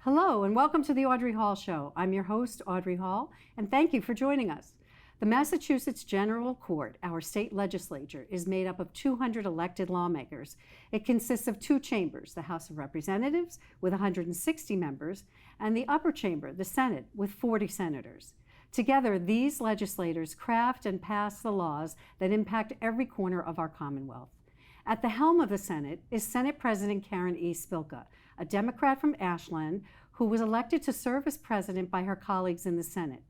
Hello and welcome to the Audrey Hall Show. I'm your host, Audrey Hall, and thank you for joining us. The Massachusetts General Court, our state legislature, is made up of 200 elected lawmakers. It consists of two chambers, the House of Representatives with 160 members, and the upper chamber, the Senate, with 40 senators. Together, these legislators craft and pass the laws that impact every corner of our Commonwealth. At the helm of the Senate is Senate President Karen Spilka, a Democrat from Ashland who was elected to serve as president by her colleagues in the Senate.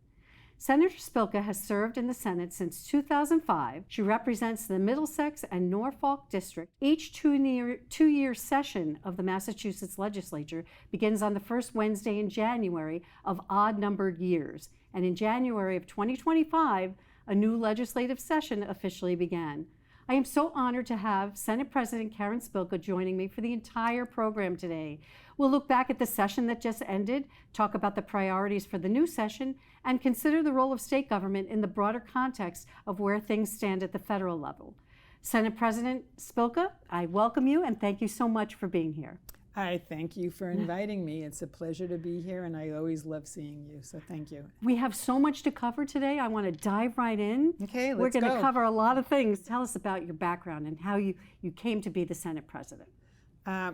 Senator Spilka has served in the Senate since 2005. She represents the Middlesex and Norfolk district. Each two-year session of the Massachusetts legislature begins on the first Wednesday in January of odd-numbered years. And in January of 2025, a new legislative session officially began. I am so honored to have Senate President Karen Spilka joining me for the entire program today. We'll look back at the session that just ended, talk about the priorities for the new session, and consider the role of state government in the broader context of where things stand at the federal level. Senate President Spilka, I welcome you and thank you so much for being here. Hi, thank you for inviting me. It's a pleasure to be here, and I always love seeing you, so thank you. We have so much to cover today. I want to dive right in. Okay, let's go. We're going to cover a lot of things. Tell us about your background and how you came to be the Senate President.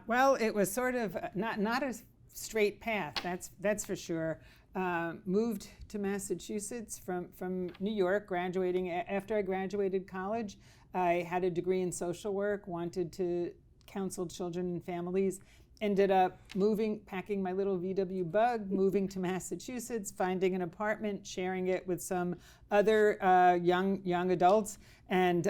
Well, it was sort of not a straight path, that's for sure. Moved to Massachusetts from New York, graduating. After I graduated college, I had a degree in social work, wanted to counsel children and families. Ended up packing my little VW Bug, moving to Massachusetts, finding an apartment, sharing it with some other young adults, and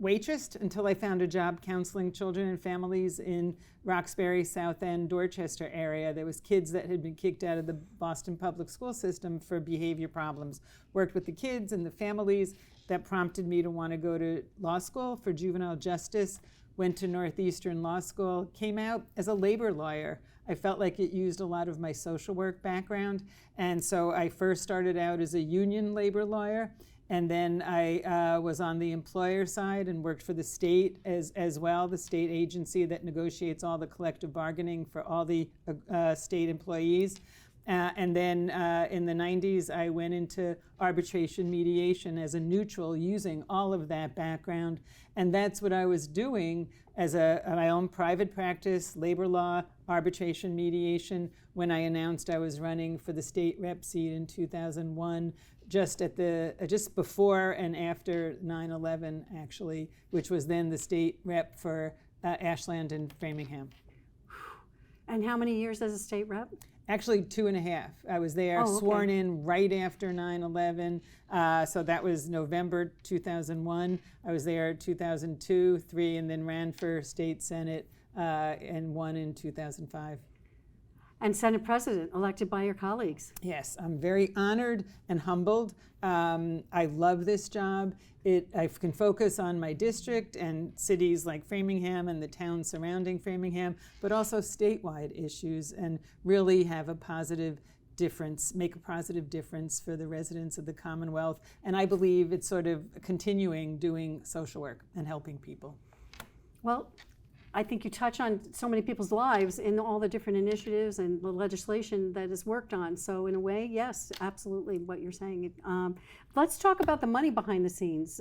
waitressed until I found a job counseling children and families in Roxbury, South End, Dorchester area. There was kids that had been kicked out of the Boston public school system for behavior problems. Worked with the kids and the families. That prompted me to want to go to law school for juvenile justice. Went to Northeastern Law School, came out as a labor lawyer. I felt like it used a lot of my social work background, and so I first started out as a union labor lawyer, and then I was on the employer side and worked for the state as well, the state agency that negotiates all the collective bargaining for all the state employees. And then in the 90s, I went into arbitration mediation as a neutral using all of that background. And that's what I was doing as my own private practice, labor law, arbitration mediation, when I announced I was running for the state rep seat in 2001, just before and after 9/11, actually, which was then the state rep for Ashland and Framingham. And how many years as a state rep? Actually, 2.5. I was there, sworn in right after 9/11. So that was November 2001. I was there 2002, 3, and then ran for state senate and won in 2005. And Senate President, elected by your colleagues. Yes, I'm very honored and humbled. I love this job. I can focus on my district and cities like Framingham and the towns surrounding Framingham, but also statewide issues, and really have a positive difference, make a positive difference for the residents of the Commonwealth. And I believe it's sort of continuing doing social work and helping people. Well, I think you touch on so many people's lives in all the different initiatives and the legislation that is worked on. So in a way, yes, absolutely what you're saying. Let's talk about the money behind the scenes,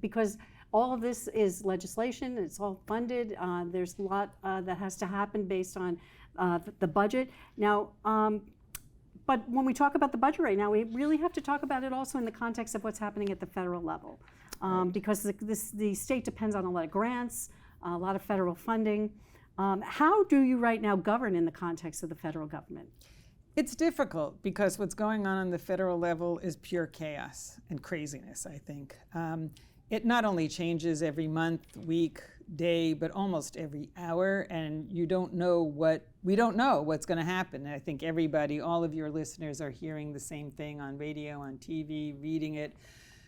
because all of this is legislation, it's all funded. There's a lot that has to happen based on the budget. Now, but when we talk about the budget right now, we really have to talk about it also in the context of what's happening at the federal level, because the state depends on a lot of grants, a lot of federal funding. How do you right now govern in the context of the federal government? It's difficult because what's going on the federal level is pure chaos and craziness, I think. It not only changes every month, week, day, but almost every hour, and we don't know what's going to happen. And I think everybody, all of your listeners are hearing the same thing on radio, on TV, reading it.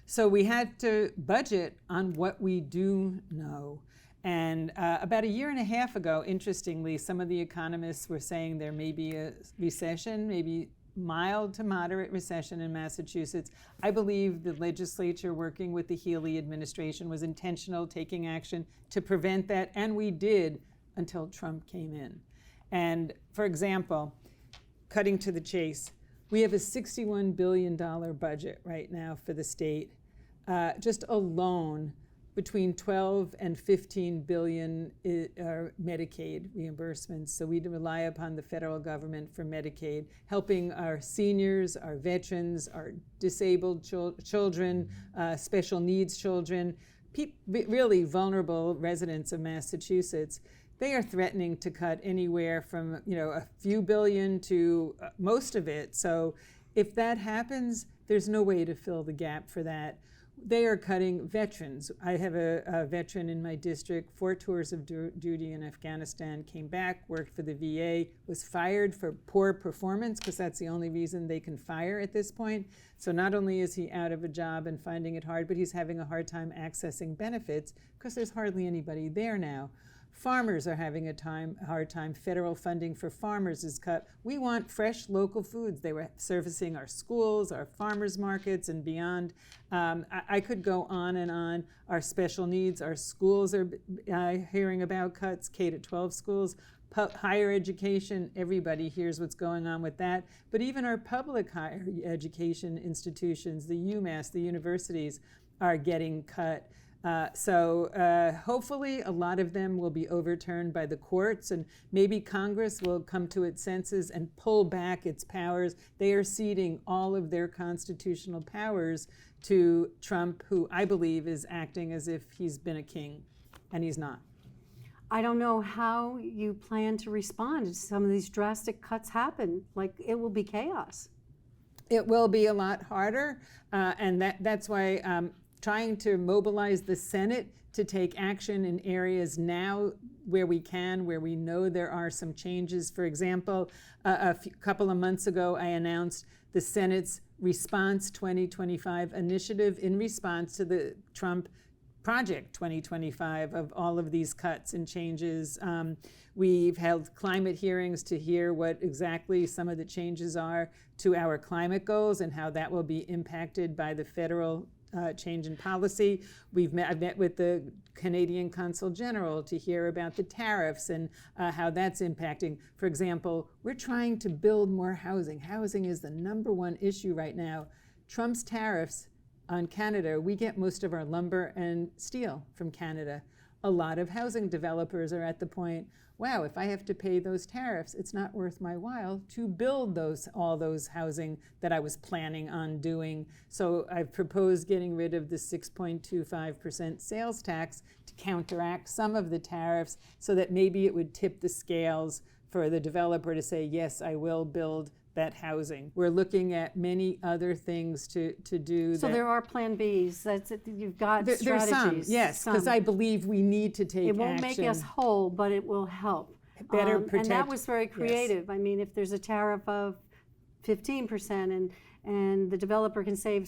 So we had to budget on what we do know. And about 1.5 years ago, interestingly, some of the economists were saying there may be a recession, maybe mild to moderate recession in Massachusetts. I believe the legislature working with the Healey administration was intentional, taking action to prevent that, and we did until Trump came in. And for example, cutting to the chase, we have a $61 billion budget right now for the state. Just alone, between 12 and 15 billion are Medicaid reimbursements. So we rely upon the federal government for Medicaid, helping our seniors, our veterans, our disabled children, special needs children, really vulnerable residents of Massachusetts. They are threatening to cut anywhere from a few billion to most of it. So if that happens, there's no way to fill the gap for that. They are cutting veterans. I have a veteran in my district, 4 tours of duty in Afghanistan, came back, worked for the VA, was fired for poor performance, because that's the only reason they can fire at this point. So not only is he out of a job and finding it hard, but he's having a hard time accessing benefits because there's hardly anybody there now. Farmers are having a hard time. Federal funding for farmers is cut. We want fresh local foods. They were servicing our schools, our farmers markets, and beyond. I could go on and on. Our special needs, our schools are hearing about cuts, K-12 schools. Higher education, everybody hears what's going on with that. But even our public higher education institutions, the UMass, the universities, are getting cut. So hopefully a lot of them will be overturned by the courts, and maybe Congress will come to its senses and pull back its powers. They are ceding all of their constitutional powers to Trump, who I believe is acting as if he's been a king, and he's not. I don't know how you plan to respond if some of these drastic cuts happen. Like, it will be chaos. It will be a lot harder, and that's why trying to mobilize the Senate to take action in areas now where we can, where we know there are some changes. For example, a couple of months ago, I announced the Senate's Response 2025 initiative in response to the Trump Project 2025 of all of these cuts and changes. We've held climate hearings to hear what exactly some of the changes are to our climate goals and how that will be impacted by the federal change in policy. I've met with the Canadian Consul General to hear about the tariffs and how that's impacting. For example, we're trying to build more housing. Housing is the #1 issue right now. Trump's tariffs on Canada, we get most of our lumber and steel from Canada. A lot of housing developers are at the point, wow, if I have to pay those tariffs, it's not worth my while to build all those housing that I was planning on doing. So I've proposed getting rid of the 6.25% sales tax to counteract some of the tariffs so that maybe it would tip the scales for the developer to say, yes, I will build that housing. We're looking at many other things to do. So there are plan Bs. You've got strategies. There's some, yes, because I believe we need to take action. It won't make us whole, but it will help. Better protect. And that was very creative. Yes. I mean, if there's a tariff of 15% and the developer can save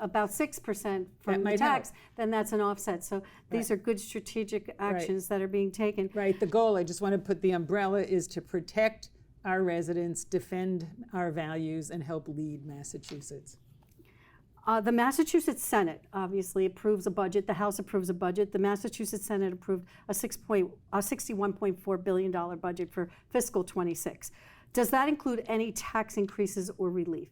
about 6% from the tax, then that's an offset. So these are good strategic actions that are being taken. Right. The goal, I just want to put the umbrella, is to protect our residents, defend our values, and help lead Massachusetts. The Massachusetts Senate obviously approves a budget. The House approves a budget. The Massachusetts Senate approved a $61.4 billion budget for fiscal 26. Does that include any tax increases or relief?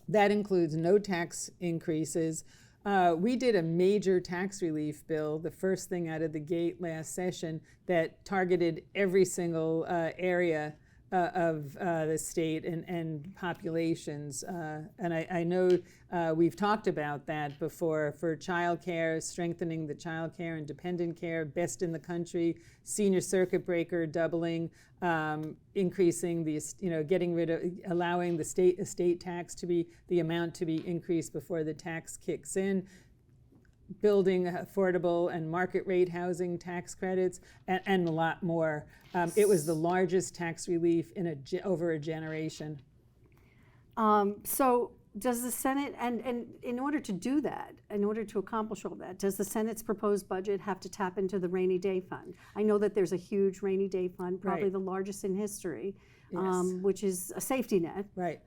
That includes no tax increases. We did a major tax relief bill, the first thing out of the gate last session, that targeted every single area of the state and populations. And I know we've talked about that before for childcare, strengthening the childcare and dependent care, best in the country, senior circuit breaker doubling, increasing the, getting rid of, allowing the estate tax to be, the amount to be increased before the tax kicks in, building affordable and market rate housing tax credits, and a lot more. It was the largest tax relief in over a generation. So does the Senate, and in order to do that, in order to accomplish all that, does the Senate's proposed budget have to tap into the rainy day fund? I know that there's a huge rainy day fund, probably the largest in history, Yes. which is a safety net. Right.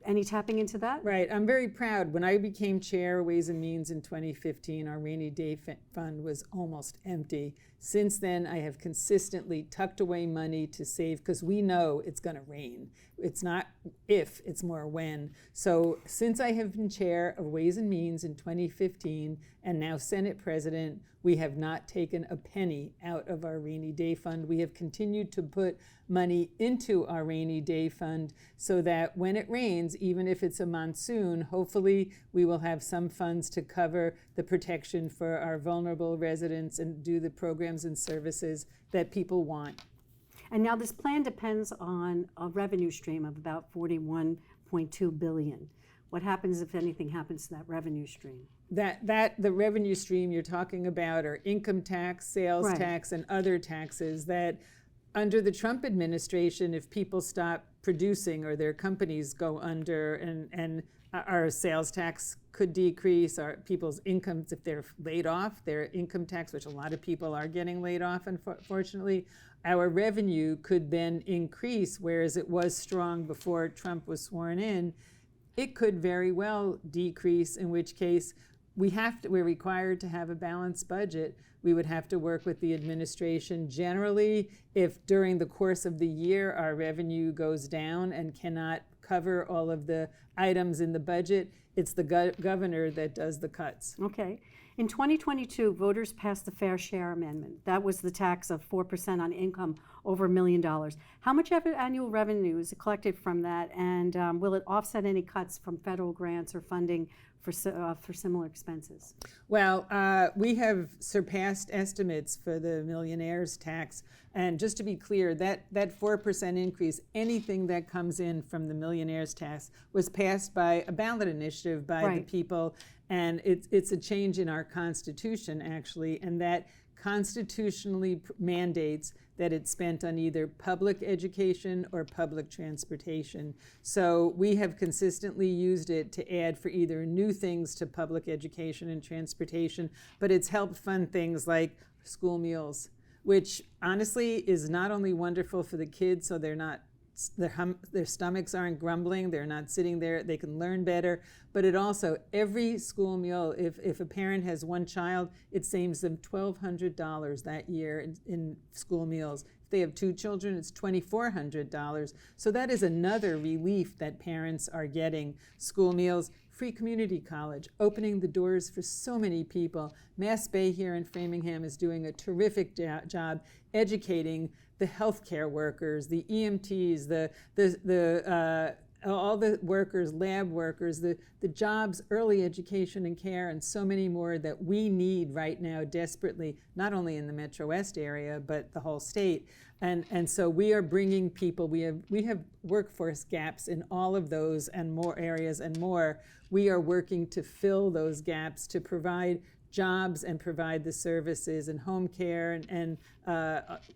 any tapping into that? Right. I'm very proud. When I became chair of Ways and Means in 2015, our rainy day fund was almost empty. Since then, I have consistently tucked away money to save because we know it's going to rain. It's not if, it's more when. So since I have been chair of Ways and Means in 2015 and now Senate President, we have not taken a penny out of our rainy day fund. We have continued to put money into our rainy day fund so that when it rains, even if it's a monsoon, hopefully we will have some funds to cover the protection for our vulnerable residents and do the programs and services that people want. And now this plan depends on a revenue stream of about $41.2 billion. What happens if anything happens to that revenue stream? The revenue stream you're talking about are income tax, sales Right. tax, and other taxes that under the Trump administration, if people stop producing or their companies go under and our sales tax could decrease, our people's incomes, if they're laid off, their income tax, which a lot of people are getting laid off, unfortunately, our revenue could then increase, whereas it was strong before Trump was sworn in. It could very well decrease, in which case we're required to have a balanced budget. We would have to work with the administration. Generally, if during the course of the year our revenue goes down and cannot cover all of the items in the budget, it's the governor that does the cuts. Okay. In 2022, voters passed the Fair Share Amendment. That was the tax of 4% on income over $1 million. How much annual revenue is collected from that, and will it offset any cuts from federal grants or funding for similar expenses? Well, we have surpassed estimates for the millionaire's tax. And just to be clear, that 4% increase, anything that comes in from the millionaire's tax was passed by a ballot initiative by Right. the people. And it's a change in our Constitution, actually, and that constitutionally mandates that it's spent on either public education or public transportation. So we have consistently used it to add for either new things to public education and transportation, but it's helped fund things like school meals, which honestly is not only wonderful for the kids, so their stomachs aren't grumbling, they're not sitting there, they can learn better, but it also, every school meal, if a parent has one child, it saves them $1,200 that year in school meals. If they have two children, it's $2,400. So that is another relief that parents are getting. School meals, free community college, opening the doors for so many people. Mass Bay here in Framingham is doing a terrific job educating the healthcare workers, the EMTs, all the workers, lab workers, the jobs, early education and care, and so many more that we need right now desperately, not only in the Metro West area, but the whole state. And so we are bringing people, we have workforce gaps in all of those and more areas and more. We are working to fill those gaps, to provide jobs and provide the services and home care and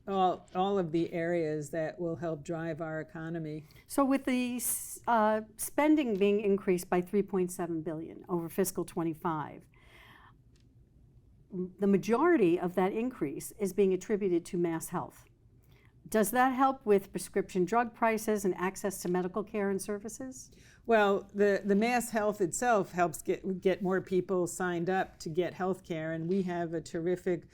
all of the areas that will help drive our economy. So with the spending being increased by $3.7 billion over fiscal 25, the majority of that increase is being attributed to mass health. Does that help with prescription drug prices and access to medical care and services? Well, the mass health itself helps get more people signed up to get health care, and we have a terrific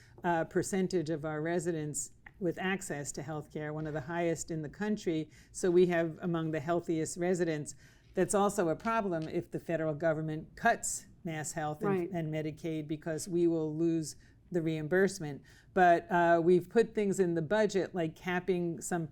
percentage of our residents with access to health care, one of the highest in the country, so we have among the healthiest residents. That's also a problem if the federal government cuts mass health Right. and Medicaid, because we will lose the reimbursement. But we've put things in the budget like capping some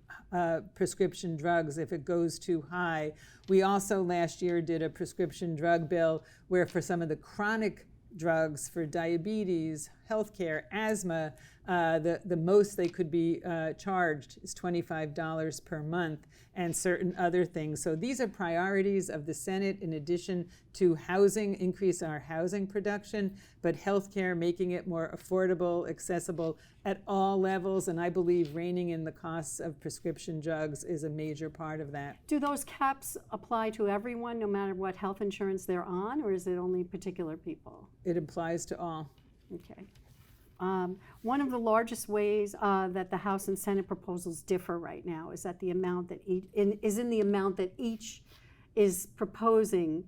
prescription drugs if it goes too high. We also last year did a prescription drug bill where for some of the chronic drugs for diabetes, healthcare, asthma, the most they could be charged is $25 per month, and certain other things. So these are priorities of the Senate in addition to housing, increase our housing production, but healthcare, making it more affordable, accessible at all levels, and I believe reining in the costs of prescription drugs is a major part of that. Do those caps apply to everyone, no matter what health insurance they're on, or is it only particular people? It applies to all. Okay. One of the largest ways that the House and Senate proposals differ right now is that the amount that each is proposing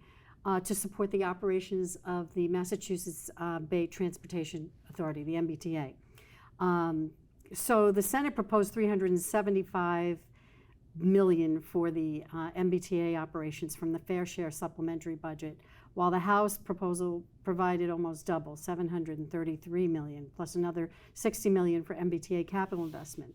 to support the operations of the Massachusetts Bay Transportation Authority, the MBTA. So the Senate proposed $375 million for the MBTA operations from the fair share supplementary budget, while the House proposal provided almost double, $733 million, plus another $60 million for MBTA capital investment.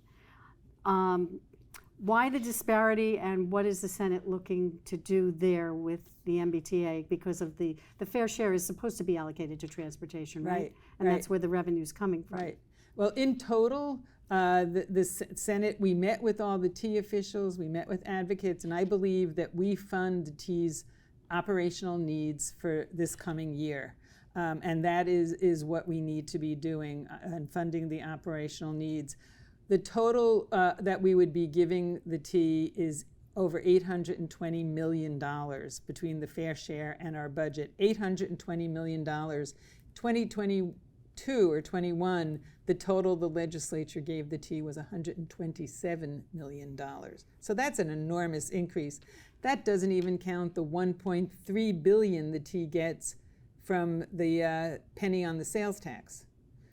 Why the disparity, and what is the Senate looking to do there with the MBTA? Because of the fair share is supposed to be allocated to transportation, right? And that's where the revenue's coming from. Right. Well, in total, the Senate, we met with all the T officials, we met with advocates, and I believe that we fund the T's operational needs for this coming year. And that is what we need to be doing, and funding the operational needs. The total that we would be giving the T is over $820 million between the fair share and our budget. $820 million. 2022 or 21, the total the legislature gave the T was $127 million. So that's an enormous increase. That doesn't even count the $1.3 billion the T gets from the penny on the sales tax.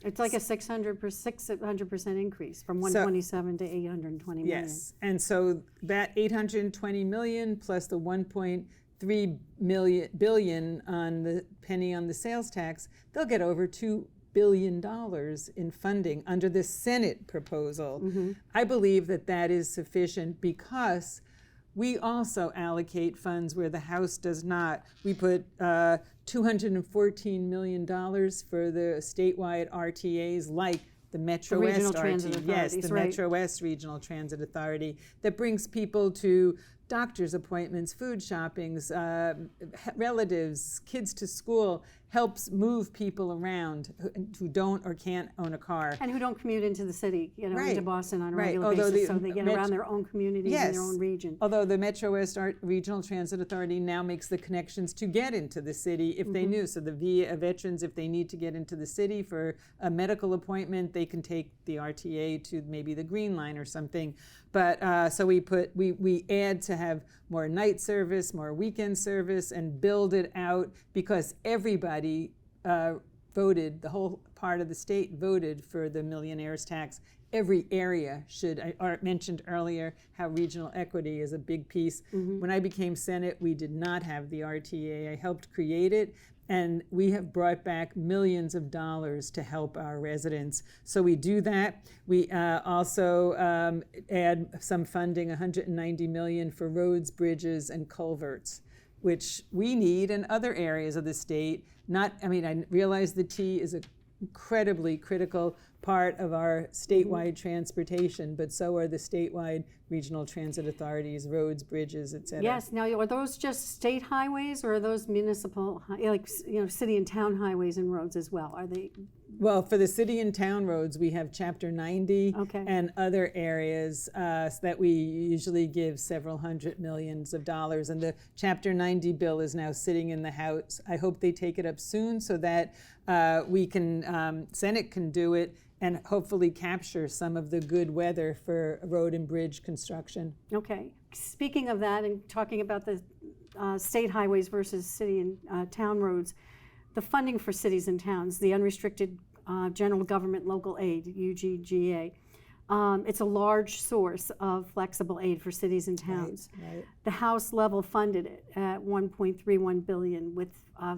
It's like a 600% increase from 127 to 820 million. Yes, and so that 820 million plus the 1.3 billion on the penny on the sales tax, they'll get over $2 billion in funding under the Senate proposal. Mm-hmm. I believe that that is sufficient because we also allocate funds where the House does not. We put $214 million for the statewide RTAs, like the Metro West RTA. Yes, the Metro West Regional Transit Authority, that brings people to doctor's appointments, food shoppings, relatives, kids to school, helps move people around who don't or can't own a car. And who don't commute into the city, into Boston on a regular basis, so they get around their own communities and their own region. Although the Metro West Regional Transit Authority now makes the connections to get into the city if they knew. So the VA veterans, if they need to get into the city for a medical appointment, they can take the RTA to maybe the Green Line or something. But so we add to have more night service, more weekend service, and build it out because everybody voted, the whole part of the state voted for the millionaire's tax. Every area should. I mentioned earlier how regional equity is a big piece. Mm-hmm. When I became Senate, we did not have the RTA. I helped create it. And we have brought back millions of dollars to help our residents. So we do that. We also add some funding, $190 million for roads, bridges, and culverts, which we need in other areas of the state. I realize the T is an incredibly critical part of our statewide transportation, but so are the statewide regional transit authorities, roads, bridges, et cetera. Yes. Now, are those just state highways, or are those municipal, city and town highways and roads as well? Are they? Well, for the city and town roads, we have Chapter 90 and other areas that we usually give several hundred millions of dollars. And the Chapter 90 bill is now sitting in the House. I hope they take it up soon so that Senate can do it and hopefully capture some of the good weather for road and bridge construction. Okay. Speaking of that and talking about the state highways versus city and town roads, the funding for cities and towns, the unrestricted general government local aid, UGGA, it's a large source of flexible aid for cities and towns. Right. The House level funded it at $1.31 billion with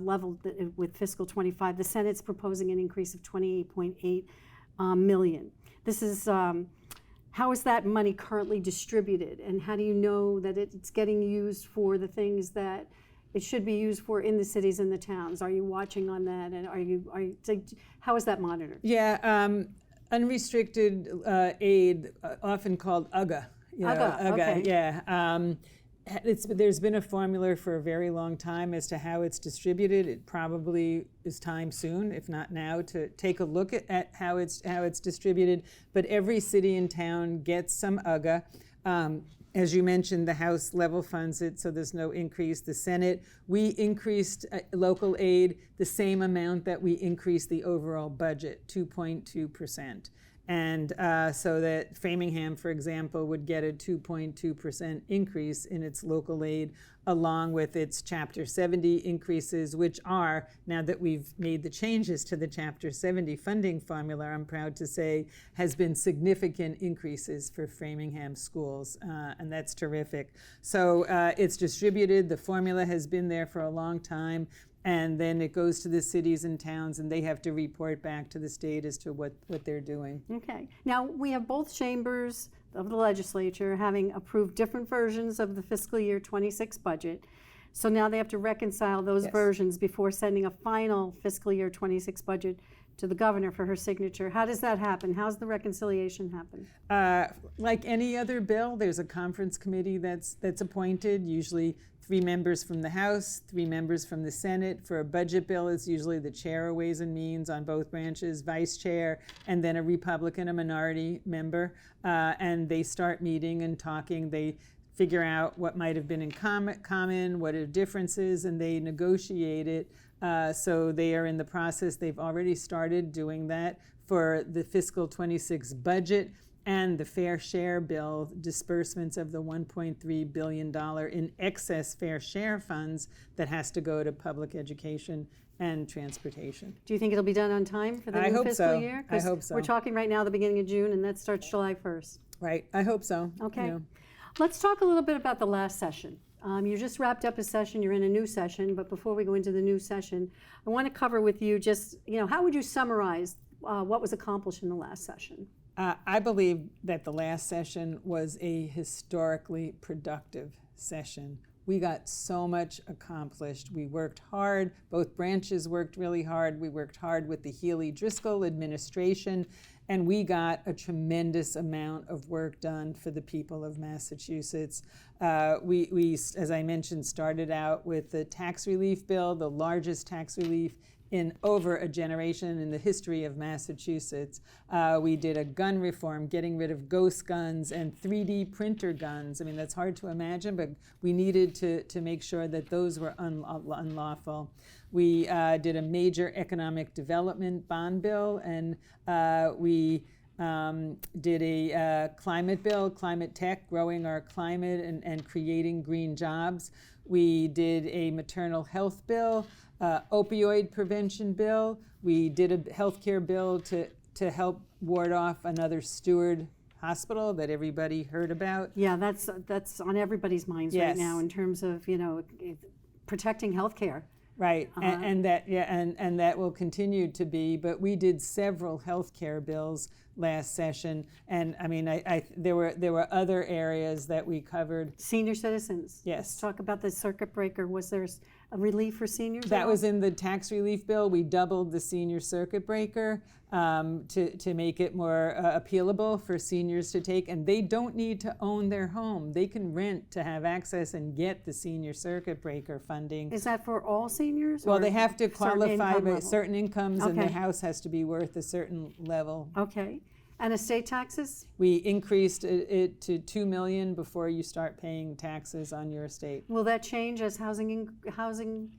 leveled with fiscal 25. The Senate's proposing an increase of $28.8 million. This is how is that money currently distributed, and how do you know that it's getting used for the things that it should be used for in the cities and the towns? Are you watching on that, and how is that monitored? Yeah, unrestricted aid, often called UGA. UGA, okay. Yeah. There's been a formula for a very long time as to how it's distributed. It probably is time soon, if not now, to take a look at how it's distributed. But every city and town gets some UGA. As you mentioned, the House level funds it, so there's no increase. The Senate, we increased local aid the same amount that we increased the overall budget, 2.2%. And so that Framingham, for example, would get a 2.2% increase in its local aid, along with its Chapter 70 increases, which are, now that we've made the changes to the Chapter 70 funding formula, I'm proud to say, has been significant increases for Framingham schools, and that's terrific. So it's distributed. The formula has been there for a long time. And then it goes to the cities and towns, and they have to report back to the state as to what they're doing. Okay. Now, we have both chambers of the legislature having approved different versions of the fiscal year 26 budget. So now they have to reconcile those versions before sending a final fiscal year 26 budget to the governor for her signature. How does that happen? How's the reconciliation happen? Like any other bill, there's a conference committee that's appointed, usually 3 members from the House, 3 members from the Senate. For a budget bill, it's usually the chair of Ways and Means on both branches, vice chair, and then a Republican, a minority member. And they start meeting and talking. They figure out what might have been in common, what are differences, and they negotiate it. So they are in the process. They've already started doing that for the fiscal 26 budget and the fair share bill, disbursements of the $1.3 billion in excess fair share funds that has to go to public education and transportation. Do you think it'll be done on time for the new fiscal year? I hope so. We're talking right now the beginning of June, and that starts July 1st. Right. I hope so. Okay. You know. Let's talk a little bit about the last session. You just wrapped up a session, you're in a new session, but before we go into the new session, I want to cover with you just, how would you summarize what was accomplished in the last session? I believe that the last session was a historically productive session. We got so much accomplished. We worked hard. Both branches worked really hard. We worked hard with the Healy-Driscoll administration, and we got a tremendous amount of work done for the people of Massachusetts. We, as I mentioned, started out with the tax relief bill, the largest tax relief in over a generation in the history of Massachusetts. We did a gun reform, getting rid of ghost guns and 3D printer guns. I mean, that's hard to imagine, but we needed to make sure that those were unlawful. We did a major economic development bond bill, and we did a climate bill, climate tech, growing our climate and creating green jobs. We did a maternal health bill, opioid prevention bill. We did a healthcare bill to help ward off another Steward hospital that everybody heard about. Yeah, that's on everybody's minds right now in terms of protecting healthcare. Right, and that will continue to be. But we did several healthcare bills last session, and I mean, there were other areas that we covered. Senior citizens. Yes. Let's talk about the circuit breaker. Was there a relief for seniors? That was in the tax relief bill. We doubled the senior circuit breaker to make it more appealable for seniors to take, and they don't need to own their home. They can rent to have access and get the senior circuit breaker funding. Is that for all seniors? Well, they have to qualify by certain incomes, Okay. and their house has to be worth a certain level. Okay. And estate taxes? We increased it to $2 million before you start paying taxes on your estate. Will that change as housing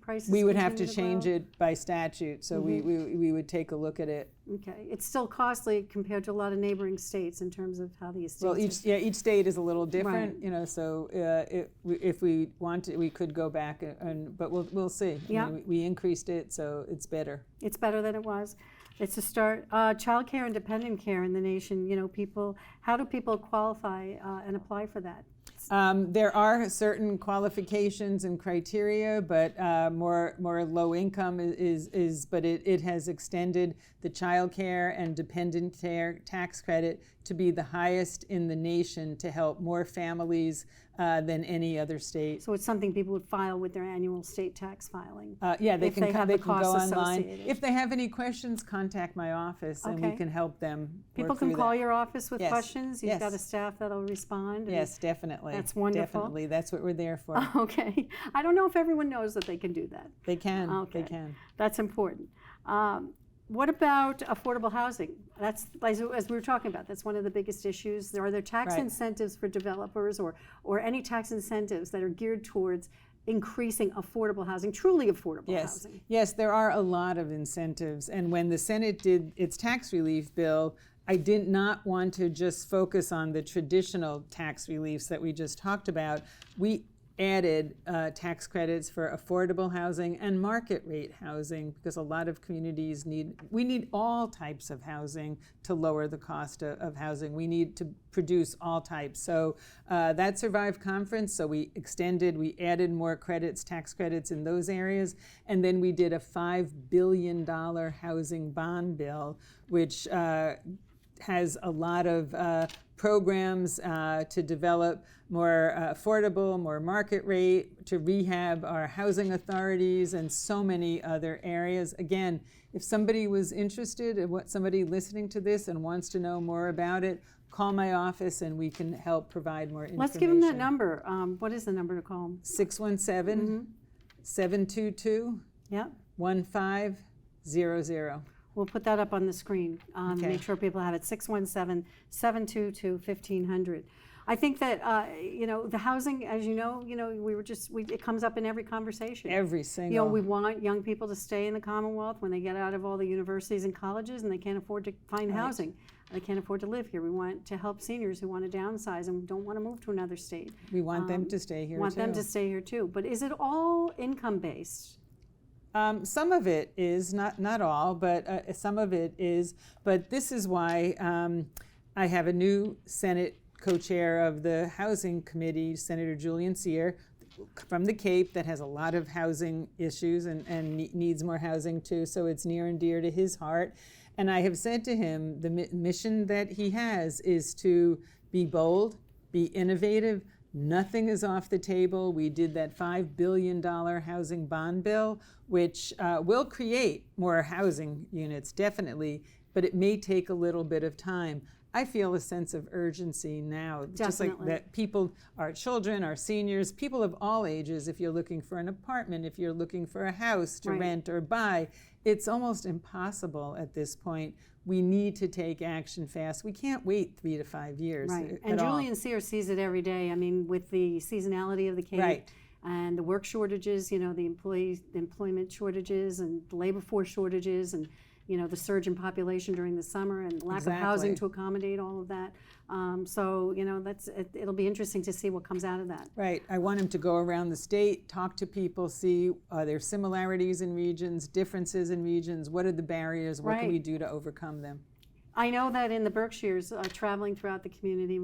prices? We would have to continue change grow? it by statute, so we would take a look at it. Okay. It's still costly compared to a lot of neighboring states in terms of how the estates. Well, each state is a little different, Right. So if we want to, we could go back, but we'll see. Yeah. We increased it, so it's better. It's better than it was. It's a start. Child care and dependent care in the nation, how do people qualify and apply for that? There are certain qualifications and criteria, but more low income but it has extended the child care and dependent care tax credit to be the highest in the nation to help more families than any other state. So it's something people would file with their annual state tax filing. They can go costs online. associated. If they have any questions, contact my office, and we Okay. can help them. People work can through call that. your office with Yes. questions. You've Yes. got a staff that'll respond. and- Yes, definitely. That's wonderful. Definitely, that's what we're there for. Okay. I don't know if everyone knows that they can do that. They can. Okay. They can. That's important. What about affordable housing? That's, as we were talking about, that's one of the biggest issues. Are there tax Right. incentives for developers or any tax incentives that are geared towards increasing affordable housing, truly affordable housing? Yes, there are a lot of incentives. And when the Senate did its tax relief bill, I did not want to just focus on the traditional tax reliefs that we just talked about. We added tax credits for affordable housing and market rate housing, because a lot of communities we need all types of housing to lower the cost of housing. We need to produce all types. So that survived conference, so we added more credits, tax credits in those areas, and then we did a $5 billion housing bond bill, which has a lot of programs to develop more affordable, more market rate, to rehab our housing authorities, and so many other areas. Again, if somebody was interested, somebody listening to this and wants to know more about it, call my office and we can help provide more information. Let's give them that number. What is the number to call them? 617-722-1500. We'll put that up on the screen. Okay. Make sure people have it. 617-722-1500. I think that the housing, as you know, it comes up in every conversation. Every single. We want young people to stay in the Commonwealth when they get out of all the universities and colleges, and they can't afford to find housing. They can't afford to live here. We want to help seniors who want to downsize and don't want to move to another state. We want them to stay here. Them to stay here too. But is it all income based? Some of it is, not all, but some of it is. But this is why I have a new Senate co-chair of the Housing Committee, Senator Julian Sear, from the Cape, that has a lot of housing issues and needs more housing too, so it's near and dear to his heart. And I have said to him, the mission that he has is to be bold, be innovative. Nothing is off the table. We did that $5 billion housing bond bill, which will create more housing units, definitely, but it may take a little bit of time. I feel a sense of urgency now, just like that people, our children, our seniors, people of all ages, if you're looking for an apartment, if you're looking for a house to rent or buy, it's almost impossible at this point. We need to take action fast. We can't wait 3 to 5ve years. Right. And Julian Sear sees it every day. I mean, with the seasonality of the Cape and the work shortages, the employment shortages and the labor force shortages, and the surge in population during the summer and lack of housing to accommodate all of that. It'll be interesting to see what comes out of that. Right. I want him to go around the state, talk to people, see are there similarities in regions, differences in regions, what are the barriers, what can we do to overcome them? I know that in the Berkshires, traveling throughout the community,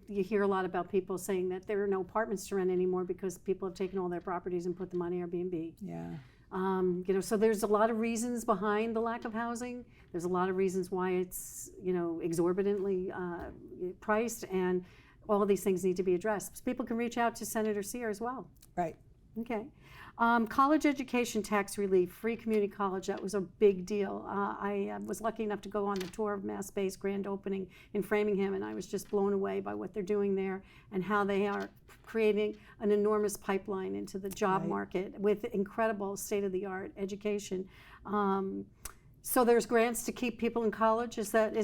you hear a lot about people saying that there are no apartments to rent anymore because people have taken all their properties and put them on Airbnb. Yeah. So there's a lot of reasons behind the lack of housing. There's a lot of reasons why it's, exorbitantly priced, and all of these things need to be addressed. So people can reach out to Senator Sear as well. Right. Okay. College education tax relief, free community college, that was a big deal. I was lucky enough to go on the tour of Mass Bay's grand opening in Framingham, and I was just blown away by what they're doing there and how they are creating an enormous pipeline into the job market with incredible state-of-the-art education. So there's grants to keep people in college. Is that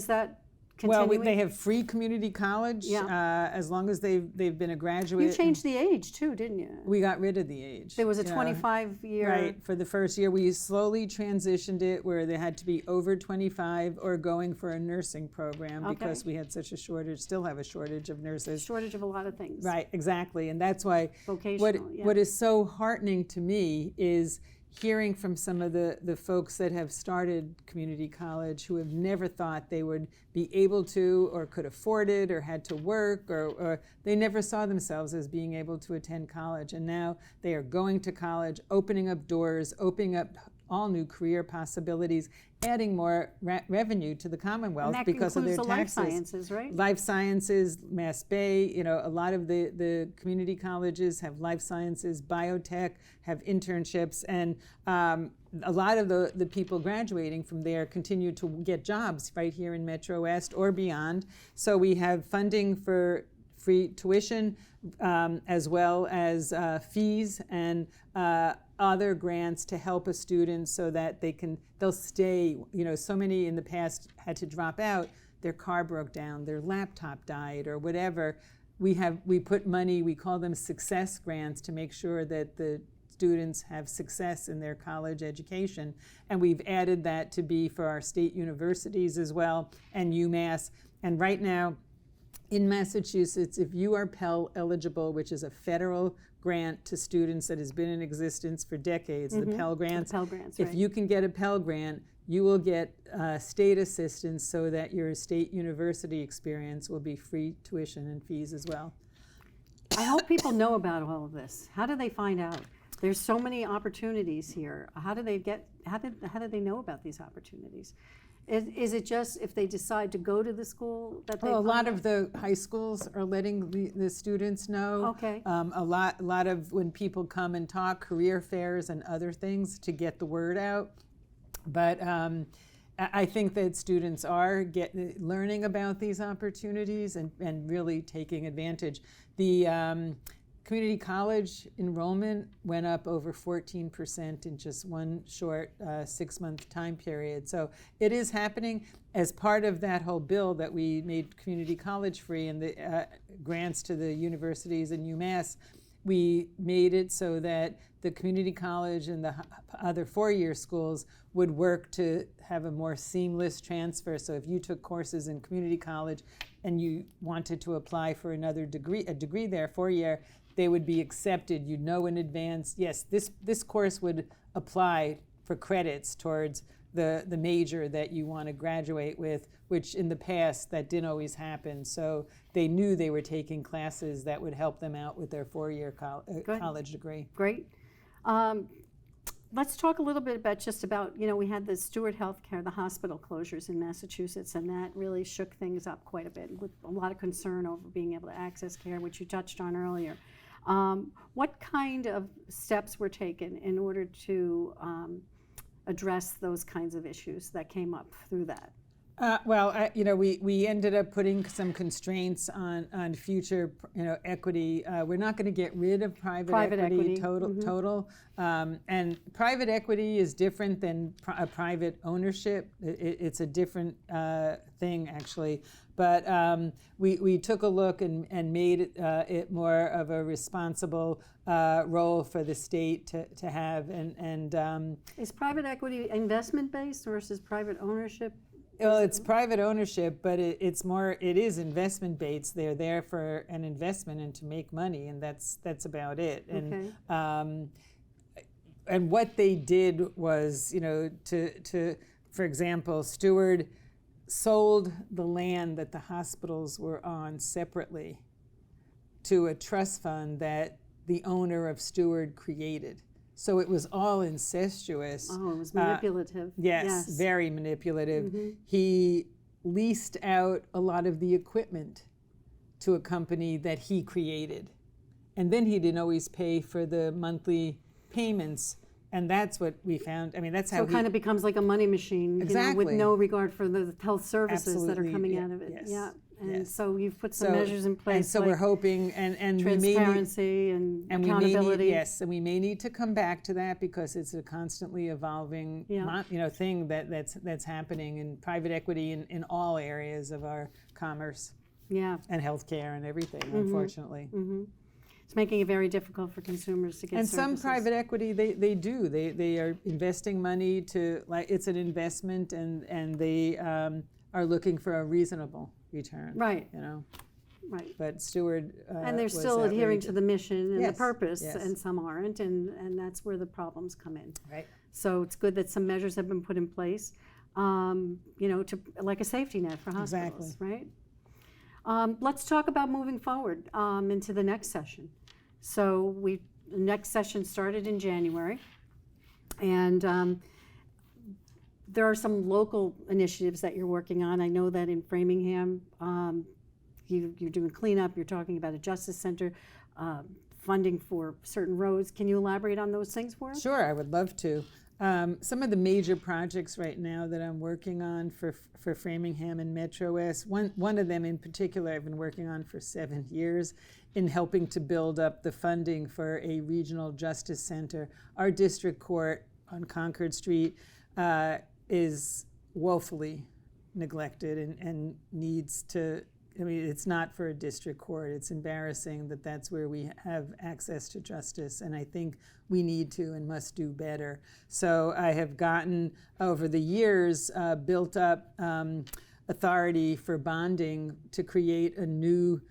continuing? Well, they have free community college as long as they've been a graduate. You changed the age too, didn't you? We got rid of the age. There was a 25-year. Right, for the first year. We slowly transitioned it where they had to be over 25 or going for a nursing program because we had such a shortage, still have a shortage of nurses. Shortage of a lot of things. Right, exactly. And that's why vocational, what is so heartening to me is hearing from some of the folks that have started community college who have never thought they would be able to or could afford it or had to work or they never saw themselves as being able to attend college. And now they are going to college, opening up doors, opening up all new career possibilities, adding more revenue to the Commonwealth because of their taxes. Life sciences, right? Life sciences, Mass Bay, a lot of the community colleges have life sciences, biotech, have internships, and a lot of the people graduating from there continue to get jobs right here in Metro West or beyond. So we have funding for free tuition, as well as fees and other grants to help a student so that they'll stay. So many in the past had to drop out. Their car broke down, their laptop died, or whatever. We put money, we call them success grants, to make sure that the students have success in their college education. And we've added that to be for our state universities as well, and UMass. And right now, in Massachusetts, if you are Pell eligible, which is a federal grant to students that has been in existence for decades, the Pell Grants, if right. you can get a Pell Grant, you will get state assistance so that your state university experience will be free tuition and fees as well. I hope people know about all of this. How do they find out? There's so many opportunities here. How do they know about these opportunities? Is it just if they decide to go to the school that they? Well, a lot of the high schools are letting the students know. Okay. A lot of when people come and talk, career fairs and other things to get the word out. But I think that students are learning about these opportunities and really taking advantage. The community college enrollment went up over 14% in just one short 6-month time period. So it is happening. As part of that whole bill that we made community college free and the grants to the universities and UMass, we made it so that the community college and the other four-year schools would work to have a more seamless transfer. So if you took courses in community college and you wanted to apply for another degree, a degree there, 4-year, they would be accepted. You'd know in advance, yes, this course would apply for credits towards the major that you want to graduate with, which in the past that didn't always happen. So they knew they were taking classes that would help them out with their 4-year college degree. Great. Let's talk a little bit about, we had the Steward Healthcare, the hospital closures in Massachusetts, and that really shook things up quite a bit with a lot of concern over being able to access care, which you touched on earlier. What kind of steps were taken in order to address those kinds of issues that came up through that? We ended up putting some constraints on future, equity. We're not going to get rid of private equity total. And private equity is different than private ownership. It's a different thing, actually. But we took a look and made it more of a responsible role for the state to have. And is private equity investment based versus private ownership? Well, it's private ownership, but it is investment based. They're there for an investment and to make money, and that's about it. Okay. And what they did was, for example, Steward sold the land that the hospitals were on separately to a trust fund that the owner of Steward created. So it was all incestuous. Oh, it was manipulative. Yes, very manipulative. Mm-hmm. He leased out a lot of the equipment to a company that he created. And then he didn't always pay for the monthly payments. And that's what we found. That's how it kind of becomes like a money machine, exactly. With no regard for the health services that are coming out of it. Yes. Yeah. And yes. so you've put some measures in place. And so we're hoping, and transparency and accountability. And we may need to come back to that because it's a constantly evolving, thing that's happening in private equity in all areas of our commerce. Yeah. And healthcare and everything, unfortunately. Mm-hmm. It's making it very difficult for consumers to get and services. Some private equity, they are investing money to, it's an investment, and they are looking for a reasonable return. Right. Right. But Steward and they're still adhering to the mission and the purpose, yes. and some aren't, and that's where the problems come in. Right. So it's good that some measures have been put in place, to like a safety net for hospitals. Exactly. Right. Let's talk about moving forward into the next session. So the next session started in January, and there are some local initiatives that you're working on. I know that in Framingham, you're doing cleanup, you're talking about a justice center, funding for certain roads. Can you elaborate on those things for us? Sure, I would love to. Some of the major projects right now that I'm working on for Framingham and Metro West, one of them in particular I've been working on for 7 years in helping to build up the funding for a regional justice center. Our district court on Concord Street is woefully neglected and needs to I mean, it's not for a district court. It's embarrassing that that's where we have access to justice, and I think we need to and must do better. So I have gotten, over the years, built up authority for bonding to create a new,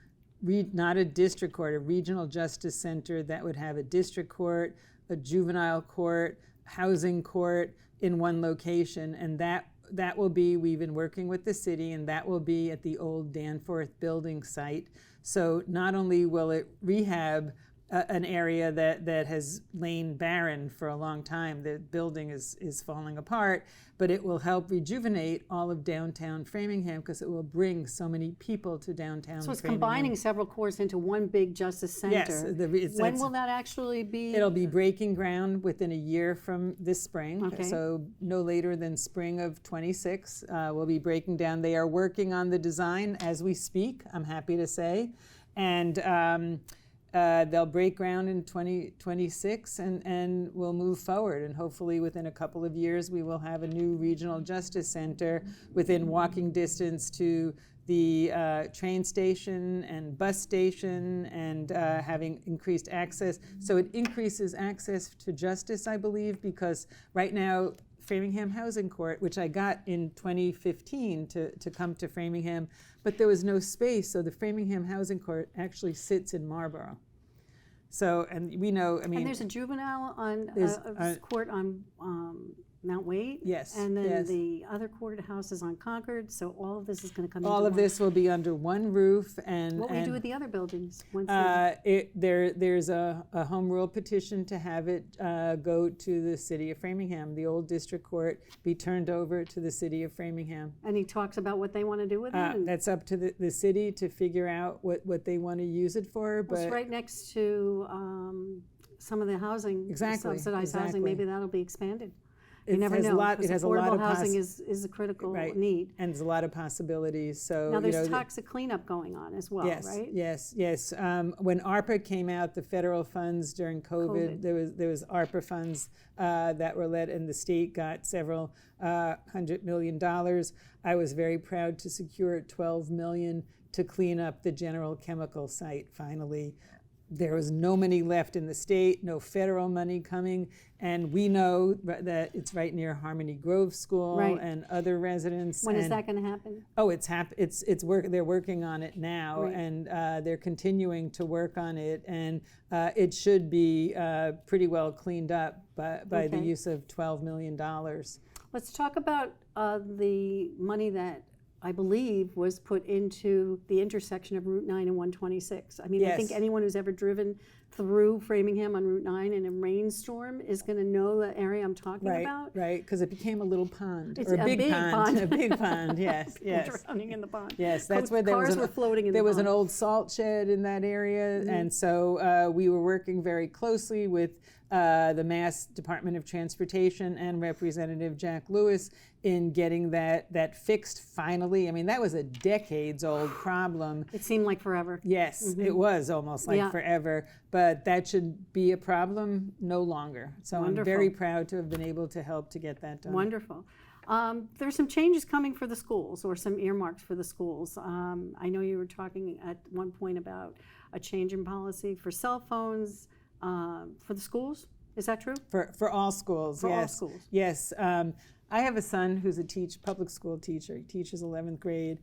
not a district court, a regional justice center that would have a district court, a juvenile court, housing court in one location, and that will be, we've been working with the city, and that will be at the old Danforth building site. So not only will it rehab an area that has lain barren for a long time, the building is falling apart, but it will help rejuvenate all of downtown Framingham because it will bring so many people to downtown So it's Framingham. combining several courts into one big justice center. Yes. When will that actually be? It'll be breaking ground within a year from this spring. Okay. So no later than spring of 26, we'll be breaking down. They are working on the design as we speak, I'm happy to say. And they'll break ground in 2026 and we'll move forward. And hopefully within a couple of years, we will have a new regional justice center within walking distance to the train station and bus station, and having increased access. So it increases access to justice, I believe, because right now, Framingham Housing Court, which I got in 2015 to come to Framingham, but there was no space, so the Framingham Housing Court actually sits in Marlborough. So, and we know, I mean... And there's a juvenile court on Mount Wade. Yes. And then yes. the other courthouse is on Concord, so all of this is going to come all into of one. this will be under one roof. And what will we do with the other buildings? Once there's a home rule petition to have it go to the city of Framingham, the old district court, be turned over to the city of Framingham. And he talks about what they want to do with it? That's up to the city to figure out what they want to use it for. But it's right next to some of the housing, subsidized housing. Maybe that'll be expanded. You never know. It has a lot of housing is a critical need. And there's a lot of possibilities. So now there's toxic cleanup going on as well, yes, right? Yes. When ARPA came out, the federal funds during COVID. there was ARPA funds that were led, and the state got several $100 million. I was very proud to secure $12 million to clean up the General Chemical site finally. There was no money left in the state, no federal money coming, and we know that it's right near Harmony Grove School and other residents. When is that going to happen? Oh, they're working on it now, and they're continuing to work on it, and it should be pretty well cleaned up by the use of $12 million. Let's talk about the money that I believe was put into the intersection of Route 9 and 126. I mean, I think anyone who's ever driven through Framingham on Route 9 in a rainstorm is going to know the area I'm talking about. Right, because it became a little pond. It's or a big pond. A big pond, yes. Drowning in the pond. Yes, that's where cars were floating in the pond. There was an old salt shed in that area, and so we were working very closely with the Mass Department of Transportation and Representative Jack Lewis in getting that fixed finally. I mean, that was a decades-old problem. It seemed like forever. Yes, it was almost like forever, but that should be a problem no longer. So I'm very proud to have been able to help to get that done. Wonderful. There's some changes coming for the schools, or some earmarks for the schools. I know you were talking at one point about a change in policy for cell phones for the schools. Is that true? For all schools, yes. For all schools. Yes. I have a son who's a public school teacher. He teaches 11th grade.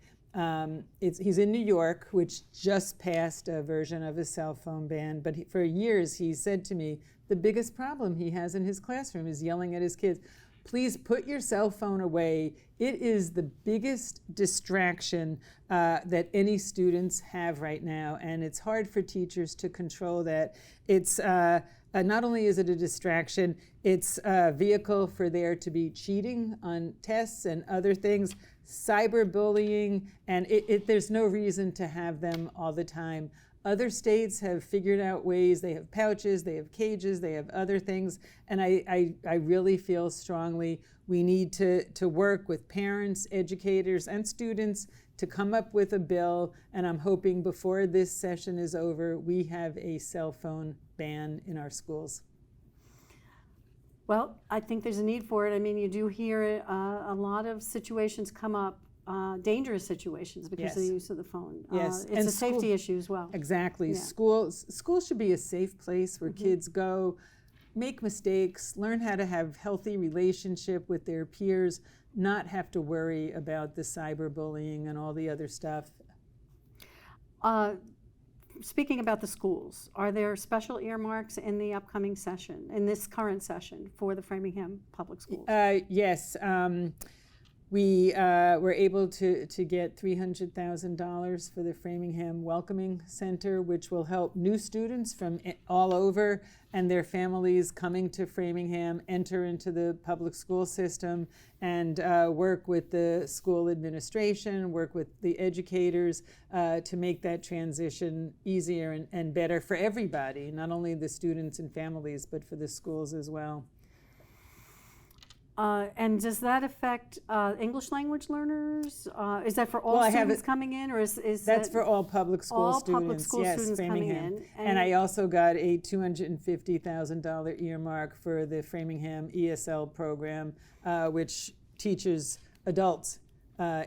He's in New York, which just passed a version of a cell phone ban. But for years, he said to me, the biggest problem he has in his classroom is yelling at his kids, please put your cell phone away. It is the biggest distraction that any students have right now, and it's hard for teachers to control that. It's not only is it a distraction, it's a vehicle for there to be cheating on tests and other things, cyberbullying, and there's no reason to have them all the time. Other states have figured out ways. They have pouches, they have cages, they have other things, and I really feel strongly we need to work with parents, educators, and students to come up with a bill, and I'm hoping before this session is over, we have a cell phone ban in our schools. Well, I think there's a need for it. I mean, you do hear a lot of situations come up dangerous situations because of the Yes. use of the phone. Yes, It's and a safety issue as well. Exactly. Yeah. School should be a safe place where kids go, make mistakes, learn how to have healthy relationship with their peers, not have to worry about the cyberbullying and all the other stuff. Speaking about the schools, are there special earmarks in the upcoming session, in this current session, for the Framingham Public Schools? Yes. We were able to get $300,000 for the Framingham Welcoming Center, which will help new students from all over and their families coming to Framingham enter into the public school system and work with the school administration, work with the educators to make that transition easier and better for everybody, not only the students and families, but for the schools as well. And does that affect English language learners? Is that for all Well, students coming in, or is That's that for all public school all students? public school Yes, students Framingham. coming in? And I also got a $250,000 earmark for the Framingham ESL program, which teaches adults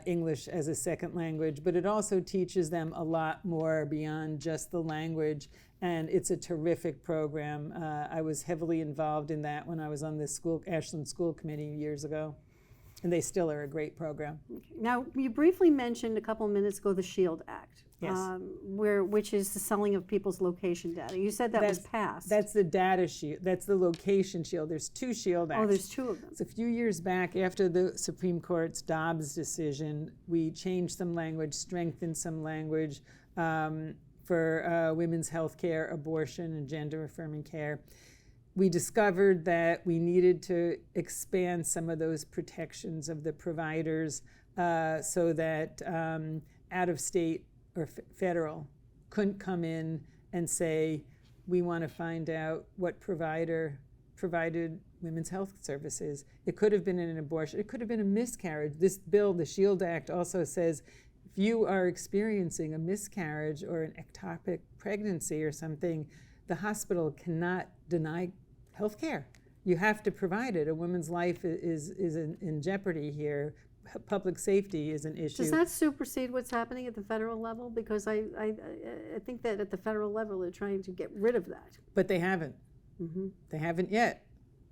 English as a second language, but it also teaches them a lot more beyond just the language. And it's a terrific program. I was heavily involved in that when I was on the Ashland School Committee years ago. And they still are a great program. Now, you briefly mentioned a couple of minutes ago the SHIELD Act, Yes. which is the selling of people's location data. You said that was passed. That's the data shield. That's the location shield. There's two SHIELD Acts. Oh, there's two of them. So a few years back, after the Supreme Court's Dobbs decision, we changed some language, strengthened some language for women's health care, abortion, and gender-affirming care. We discovered that we needed to expand some of those protections of the providers so that out-of-state or federal couldn't come in and say, we want to find out what provider provided women's health services. It could have been an abortion. It could have been a miscarriage. This bill, the SHIELD Act, also says if you are experiencing a miscarriage or an ectopic pregnancy or something, the hospital cannot deny health care. You have to provide it. A woman's life is in jeopardy here. Public safety is an issue. Does that supersede what's happening at the federal level? Because I think that at the federal level they're trying to get rid of that. But they haven't. Mm-hmm. They haven't yet.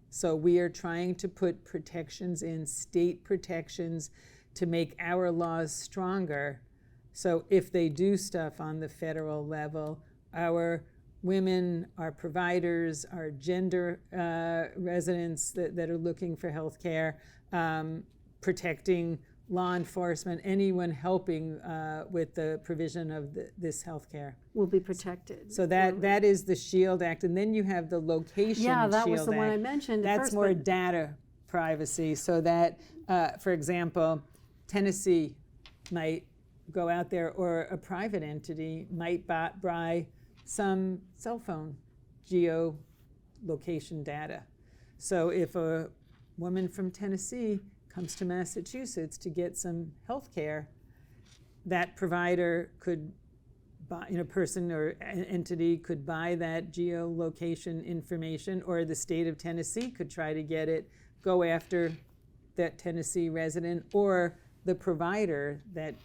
So we are trying to put protections in, state protections, to make our laws stronger. So if they do stuff on the federal level, our women, our providers, our gender residents that are looking for health care, protecting law enforcement, anyone helping with the provision of this health care. Will be protected. So that is the SHIELD Act. And then you have the location Yeah, that SHIELD was the Act. one I mentioned That's first, more but- data privacy, so that, for example, Tennessee might go out there, or a private entity might buy some cell phone geolocation data. So if a woman from Tennessee comes to Massachusetts to get some health care, that provider could buy, a person or an entity could buy that geolocation information, or the state of Tennessee could try to get it, go after that Tennessee resident or the provider that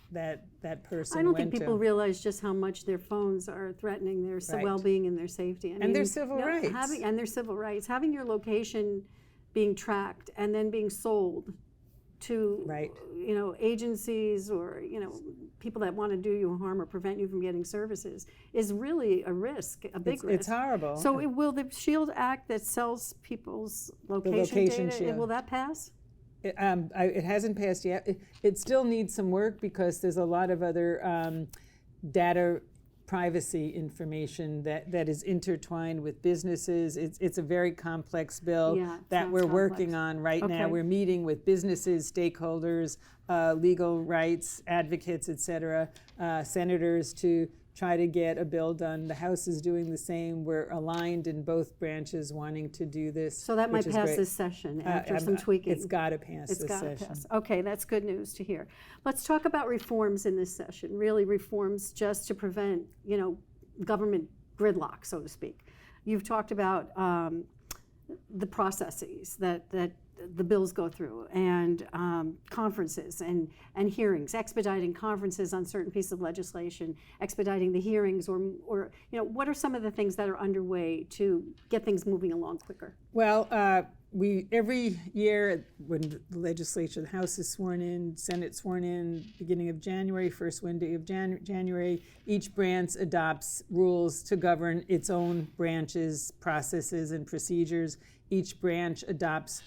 person I don't went think people to. realize just how much their phones are threatening their Right. well-being and their safety. I And their mean, civil you know, rights. and their civil rights. Having your location being tracked and then being sold to Right. agencies or people that want to do you harm or prevent you from getting services is really a risk, a big risk. It's horrible. So will the SHIELD Act that sells people's location location data, shield. will that pass? It hasn't passed yet. It still needs some work because there's a lot of other data privacy information that is intertwined with businesses. It's a very complex bill Yeah, it that sounds we're working complex. on right now. Okay. We're meeting with businesses, stakeholders, legal rights advocates, et cetera, senators to try to get a bill done. The House is doing the same. We're aligned in both branches wanting to do this. So that might which is pass great. this session after some tweaking. It's got to pass It's this got to session. pass. Okay, that's good news to hear. Let's talk about reforms in this session, really reforms just to prevent, government gridlock, so to speak. You've talked about the processes that the bills go through, and conferences and hearings, expediting conferences on certain pieces of legislation, expediting the hearings, or what are some of the things that are underway to get things moving along quicker? Well, we every year when the legislature, the House is sworn in, Senate sworn in, beginning of January, first Wednesday of January, each branch adopts rules to govern its own branches, processes, and procedures. Each branch adopts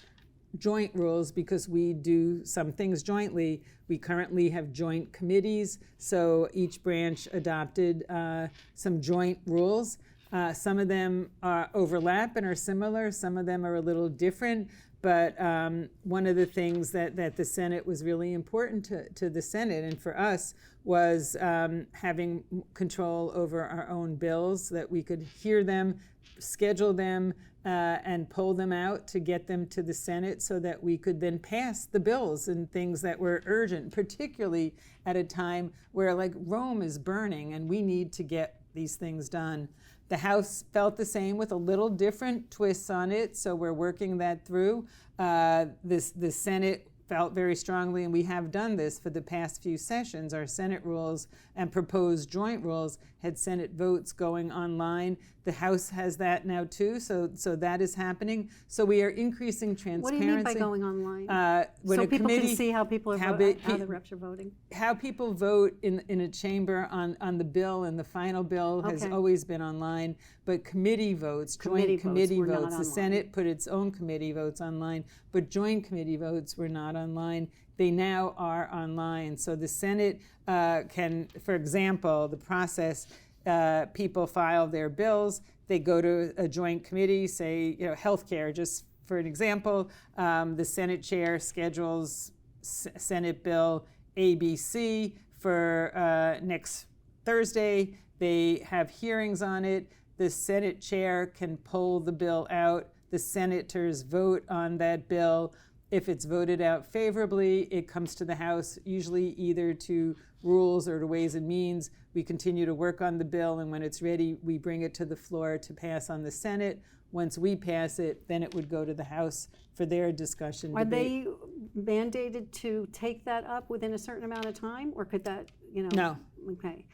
joint rules because we do some things jointly. We currently have joint committees, so each branch adopted some joint rules. Some of them overlap and are similar. Some of them are a little different. But one of the things that the Senate was really important to the Senate and for us was having control over our own bills, so that we could hear them, schedule them, and pull them out to get them to the Senate so that we could then pass the bills and things that were urgent, particularly at a time where like Rome is burning and we need to get these things done. The House felt the same with a little different twists on it, so we're working that through. The Senate felt very strongly, and we have done this for the past few sessions, our Senate rules and proposed joint rules had Senate votes going online. The House has that now too, so that is happening. So we are increasing transparency. What do you mean by going online? When so a people committee, can see how people are how the reps are voting? How people vote in a chamber on the bill, and the final bill has always been online, but committee votes, joint committee votes, the Senate put its own committee votes online, but joint committee votes were not online. They now are online. So the Senate can, for example, the process, people file their bills, they go to a joint committee, say, healthcare, just for an example, the Senate chair schedules Senate Bill ABC for next Thursday. They have hearings on it. The Senate chair can pull the bill out. The senators vote on that bill. If it's voted out favorably, it comes to the House, usually either to Rules or to Ways and Means. We continue to work on the bill, and when it's ready, we bring it to the floor to pass on the Senate. Once we pass it, then it would go to the House for their discussion. Are they mandated to take that up within a certain amount of time, or could that, No. Okay.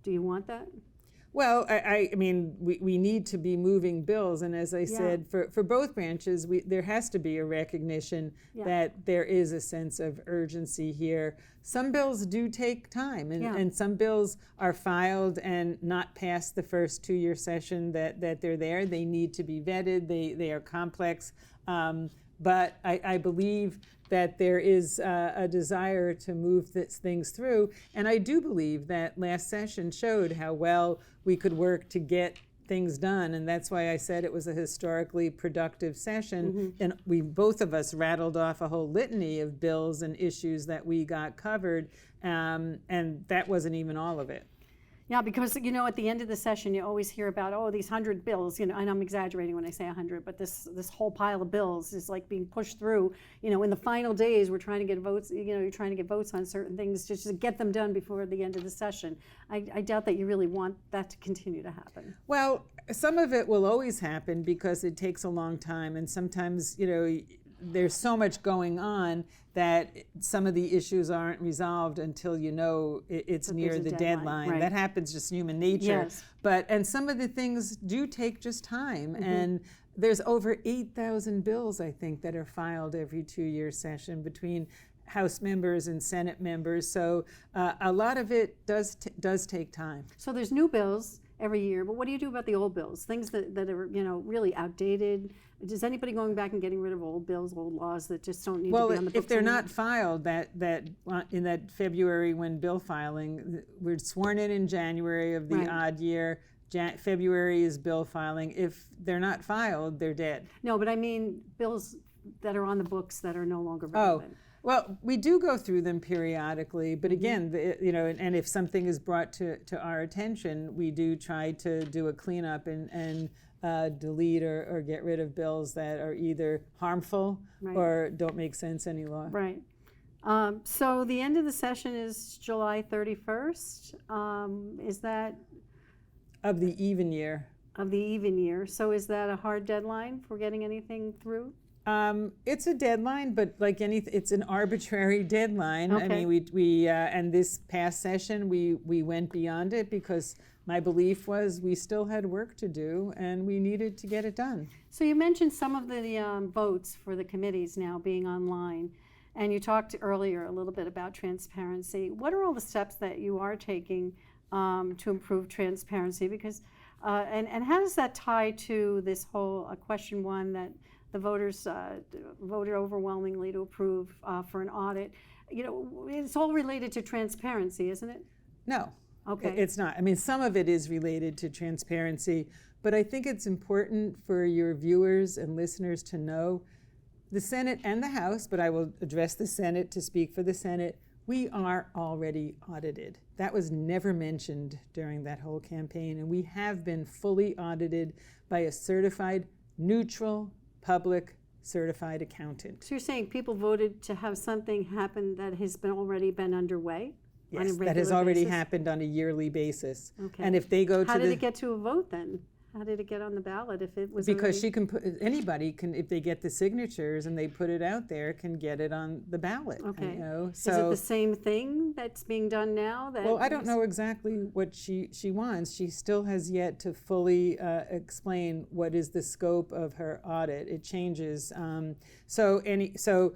Do you want that? Well, I mean, we need to be moving bills, and as I said, for both branches, there has to be a recognition that there is a sense of urgency here. Some bills do take time, and some bills are filed and not past the first two-year session that they're there. They need to be vetted. They are complex, but I believe that there is a desire to move things through. And I do believe that last session showed how well we could work to get things done. And that's why I said it was a historically productive session. And we, both of us, rattled off a whole litany of bills and issues that we got covered. And that wasn't even all of it. Yeah, because, at the end of the session, you always hear about, these 100 bills, and I'm exaggerating when I say 100, but this whole pile of bills is like being pushed through. In the final days, we're trying to get votes, you're trying to get votes on certain things just to get them done before the end of the session. I doubt that you really want that to continue to happen. Well, some of it will always happen because it takes a long time, and sometimes, there's so much going on that some of the issues aren't resolved until it's near the deadline. Right. That happens, just human nature. Yes. And some of the things do take just time. And there's over 8,000 bills, I think, that are filed every two-year session between House members and Senate members. So a lot of it does take time. So there's new bills every year, but what do you do about the old bills? Things that are, really outdated? Is anybody going back and getting rid of old bills, old laws that just don't need to be on the books? Well, if they're anymore? not filed in that February when bill filing, we're sworn in January of the odd year. February is bill filing. If they're not filed, they're dead. No, but I mean bills that are on the books that are no longer relevant. Well, we do go through them periodically, but again, and if something is brought to our attention, we do try to do a cleanup and delete or get rid of bills that are either harmful or don't make sense any longer. Right. So the end of the session is July 31st. Is that of the even year? Of the even year. So is that a hard deadline for getting anything through? It's a deadline, but like anything, it's an arbitrary deadline. I Okay. mean, we and this past session, we went beyond it because my belief was we still had work to do and we needed to get it done. So you mentioned some of the votes for the committees now being online, and you talked earlier a little bit about transparency. What are all the steps that you are taking to improve transparency? Because and how does that tie to this whole question one that the voters voted overwhelmingly to approve for an audit? You know, it's all related to transparency, isn't it? No. Okay. It's not. I mean, some of it is related to transparency, but I think it's important for your viewers and listeners to know the Senate and the House, but I will address the Senate to speak for the Senate. We are already audited. That was never mentioned during that whole campaign, and we have been fully audited by a certified, neutral, public certified accountant. So you're saying people voted to have something happen that has already been underway? Yes, that has already happened on a yearly basis. Okay. And if they go to How did it get to a vote then? How did it get on the ballot if it was because already... she can put, anybody can, if they get the signatures and they put it out there, can get it on the ballot. Okay. You know? Is it the same thing that's being done now? Well, I don't know exactly what she wants. She still has yet to fully explain what is the scope of her audit. It changes. So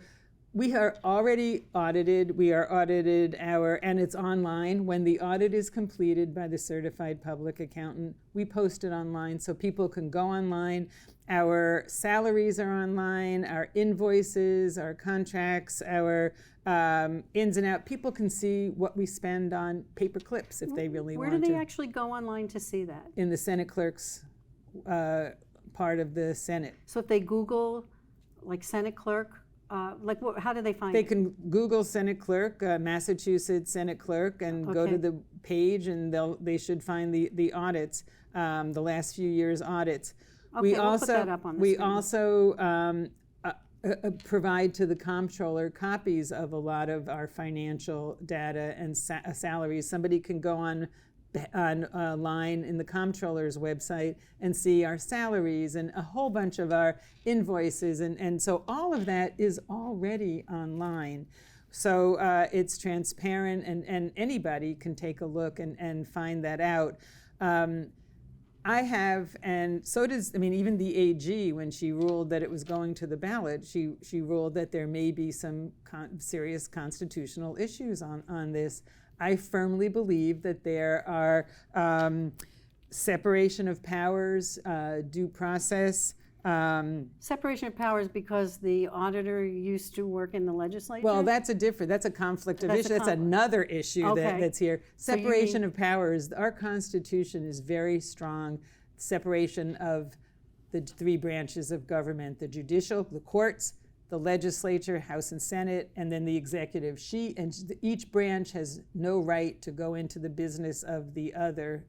we are already audited. We are audited and it's online. When the audit is completed by the certified public accountant, we post it online so people can go online. Our salaries are online, our invoices, our contracts, our ins and outs. People can see what we spend on paper clips if they really want to. Where do they actually go online to see that? In the Senate clerk's part of the Senate. So if they Google, like Senate clerk, how do they find They it? can Google Senate clerk, Massachusetts Senate clerk, and go to the page, and they should find the audits, the last few years' audits. Okay, we'll put that up on the we screen. also provide to the comptroller copies of a lot of our financial data and salaries. Somebody can go online in the comptroller's website and see our salaries and a whole bunch of our invoices, and so all of that is already online. So it's transparent, and anybody can take a look and find that out. I have, and so does, I mean, even the AG, when she ruled that it was going to the ballot, she ruled that there may be some serious constitutional issues on this. I firmly believe that there are separation of powers, due process. Separation of powers because the auditor used to work in the legislature? Well, that's a conflict of interest. That's another issue Okay. that's here. So you Separation mean- of powers. Our Constitution is very strong. Separation of the three branches of government: the judicial, the courts, the legislature, House and Senate, and then the executive. Each branch has no right to go into the business of the other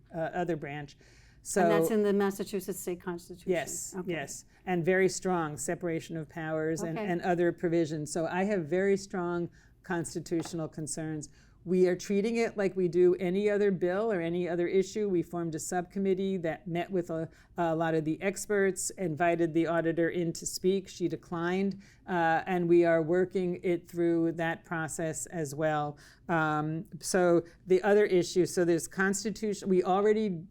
branch. So, and that's in the Massachusetts State Constitution? yes, Okay. yes, and very strong separation of powers Okay. and other provisions. So I have very strong constitutional concerns. We are treating it like we do any other bill or any other issue. We formed a subcommittee that met with a lot of the experts, invited the auditor in to speak. She declined, and we are working it through that process as well. So the other issue, so there's constitution, we already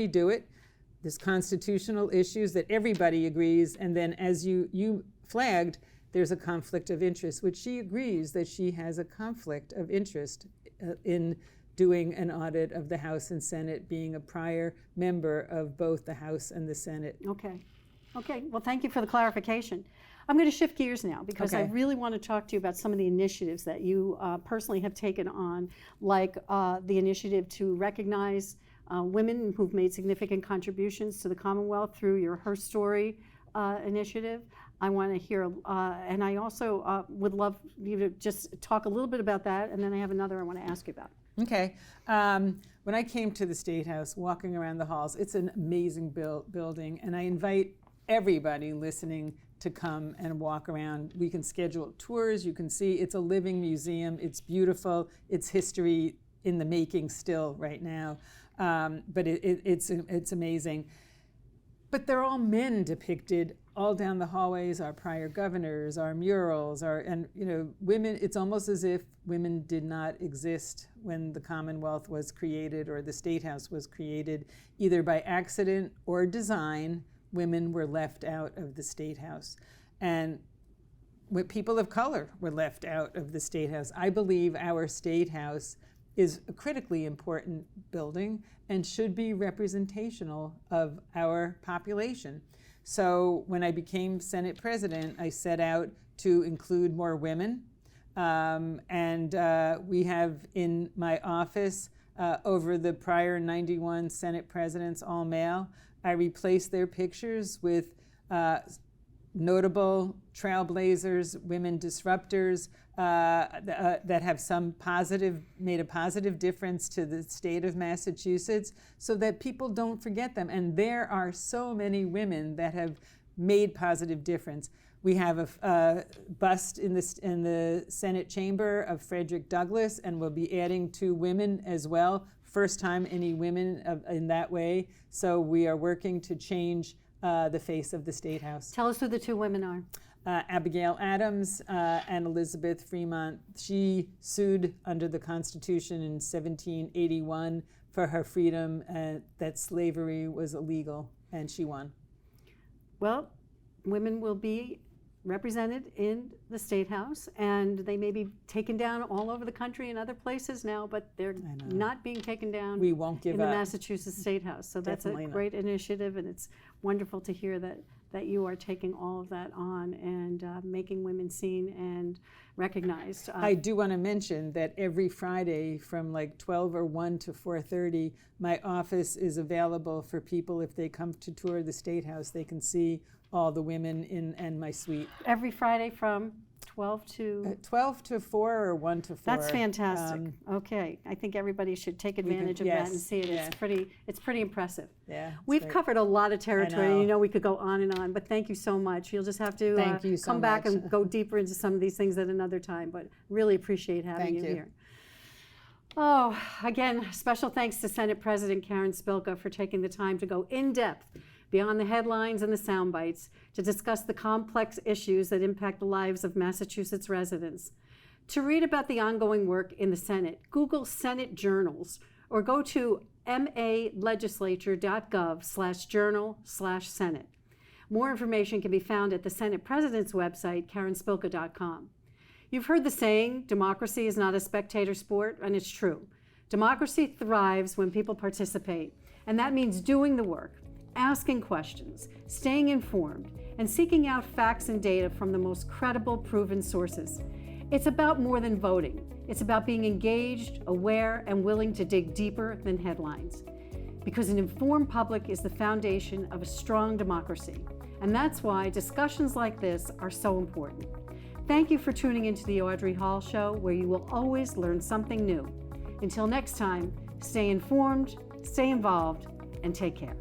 do it. There's constitutional issues that everybody agrees, and then as you flagged, there's a conflict of interest, which she agrees that she has a conflict of interest in doing an audit of the House and Senate, being a prior member of both the House and the Senate. Okay. Well, thank you for the clarification. I'm going to shift gears now because I Okay. really want to talk to you about some of the initiatives that you personally have taken on, like the initiative to recognize women who've made significant contributions to the Commonwealth through your Her Story initiative. I want to hear, and I also would love you to just talk a little bit about that, and then I have another I want to ask you about. Okay. When I came to the State House, walking around the halls, it's an amazing building, and I invite everybody listening to come and walk around. We can schedule tours. You can see it's a living museum. It's beautiful. It's history in the making still right now, but it's amazing. but they're all men depicted all down the hallways, our prior governors, our murals, and women. It's almost as if women did not exist when the Commonwealth was created or the State House was created, either by accident or design. Women were left out of the State House, and people of color were left out of the State House. I believe our State House is a critically important building and should be representational of our population. So when I became Senate President, I set out to include more women. And we have in my office, over the prior 91 Senate presidents, all male, I replaced their pictures with notable trailblazers, women disruptors that have made a positive difference to the state of Massachusetts, so that people don't forget them. And there are so many women that have made positive difference. We have a bust in the Senate chamber of Frederick Douglass, and we'll be adding 2 women as well. First time any women in that way. So we are working to change the face of the State House. Tell us who the 2 women are. Abigail Adams and Elizabeth Fremont. She sued under the Constitution in 1781 for her freedom, that slavery was illegal, and she won. Well, women will be represented in the State House, and they may be taken down all over the country and other places now, but they're not being taken down. We won't give in up. the Massachusetts State House. So that's Definitely a not. great initiative, and it's wonderful to hear that you are taking all of that on and making women seen and recognized. I do want to mention that every Friday from like 12 or 1 to 4:30, my office is available for people. If they come to tour the State House, they can see all the women in my suite. Every Friday from 12 to 12 to 4 or 1 to 4. That's fantastic. Okay, I think everybody should take advantage of that and see it. Yeah. It's pretty impressive. Yeah, We've great. covered a lot of territory. I know. We could go on and on, but thank you so much. You'll just have to Thank you so come back much. and go deeper into some of these things at another time. But really appreciate having Thank you. here. Oh, again, special thanks to Senate President Karen Spilka for taking the time to go in depth beyond the headlines and the sound bites to discuss the complex issues that impact the lives of Massachusetts residents. To read about the ongoing work in the Senate, Google Senate Journals or go to malegislature.gov/journal/Senate. More information can be found at the Senate President's website, karenspilka.com. You've heard the saying, democracy is not a spectator sport, and it's true. Democracy thrives when people participate, and that means doing the work, asking questions, staying informed, and seeking out facts and data from the most credible, proven sources. It's about more than voting. It's about being engaged, aware, and willing to dig deeper than headlines. Because an informed public is the foundation of a strong democracy. And that's why discussions like this are so important. Thank you for tuning into the Audrey Hall Show, where you will always learn something new. Until next time, stay informed, stay involved, and take care.